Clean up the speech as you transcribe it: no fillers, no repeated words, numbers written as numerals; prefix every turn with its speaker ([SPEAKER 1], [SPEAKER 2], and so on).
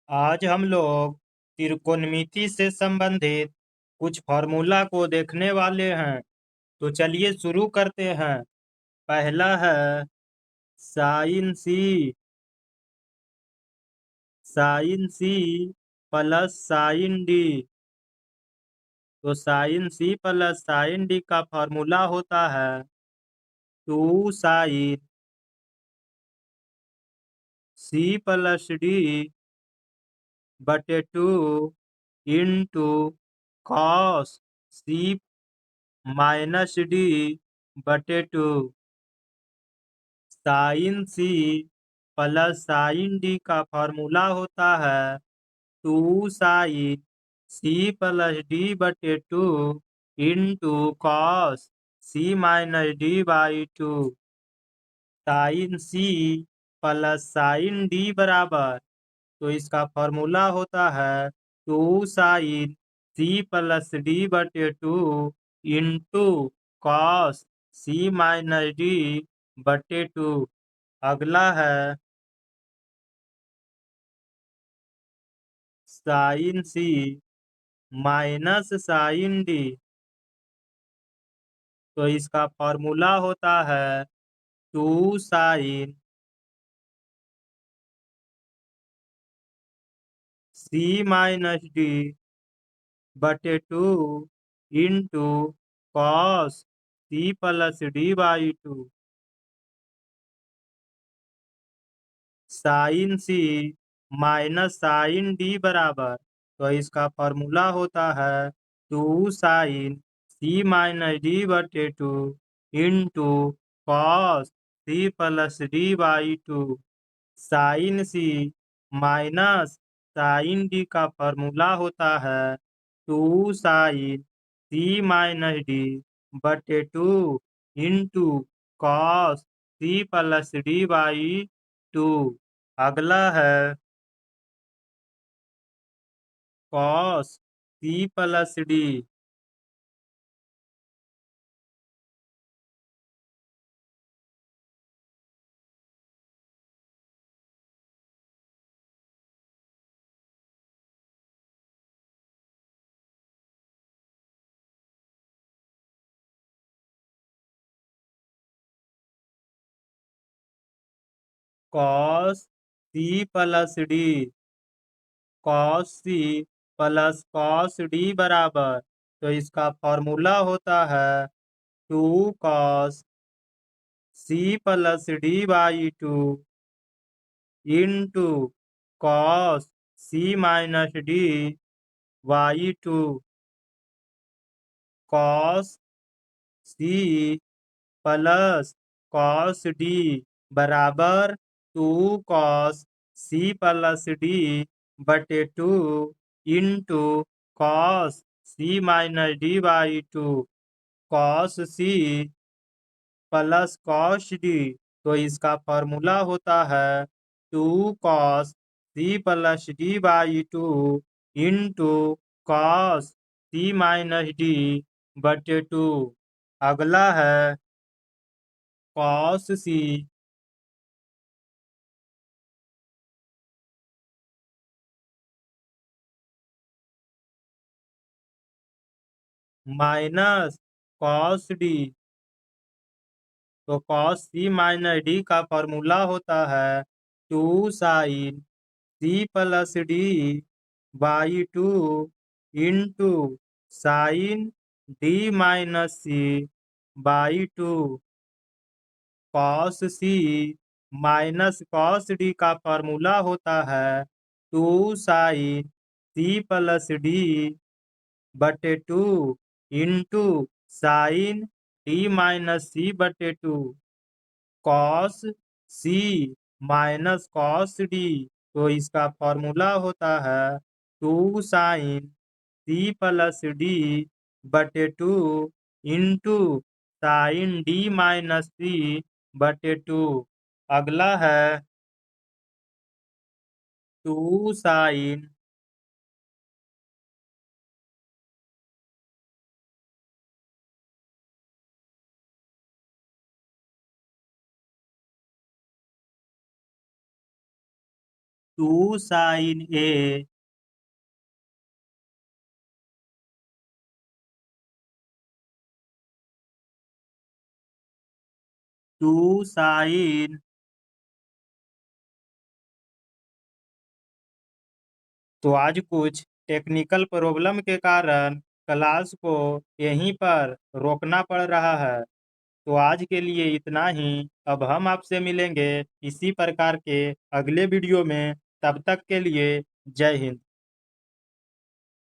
[SPEAKER 1] आज हम लोग त्रिकोणमिति से संबंधित कुछ फॉर्मूला को देखने वाले हैं। तो चलिए शुरू करते हैं। पहला है sine C plus sine D. तो sine C plus sine D का फॉर्मूला होता है 2 sin C+D बटे 2 into cos C minus D बटे 2। Sine C plus sine D का फॉर्मूला होता है 2 sin C+D बटे 2 into cos C-D/2। Sine C plus sine D बराबर, तो इसका फॉर्मूला होता है 2 sin C+D/2 into cos C-D/2। अगला है sine C minus sine D. तो इसका फॉर्मूला होता है 2 sin C-D/2 into cos C+D/2। Sine C minus sine D बराबर, तो इसका फॉर्मूला होता है 2 sin C-D/2 into cos C+D/2। Sine C minus sine D का फॉर्मूला होता है 2 sin C-D/2 into cos C+D/2। अगला है cos C+D। Cos C+D cos C plus cos D बराबर, तो इसका फॉर्मूला होता है 2 cos C+D/2 into cos C-D/2। Cos C plus cos D बराबर 2 cos C+D/2 into cos C-D/2। Cos C plus cos D, तो इसका फॉर्मूला होता है 2 cos C+D/2 into cos C-D/2। अगला है cos C minus cos D। तो cos C-D का formula होता है 2 sin C+D/2 into sin D-C/2। Cos C minus cos D का फॉर्मूला होता है 2 sin C+D/2 into sin D-C/2। Cos C minus cos D, तो इसका फॉर्मूला होता है 2 sin C+D/2 into sin D-C/2। अगला है 2 sin two sine A, two sine. तो आज कुछ टेक्निकल प्रॉब्लम के कारण क्लास को यहीं पर रोकना पड़ रहा है। तो आज के लिए इतना ही। अब हम आपसे मिलेंगे इसी प्रकार के अगले वीडियो में। तब तक के लिए जय हिंद।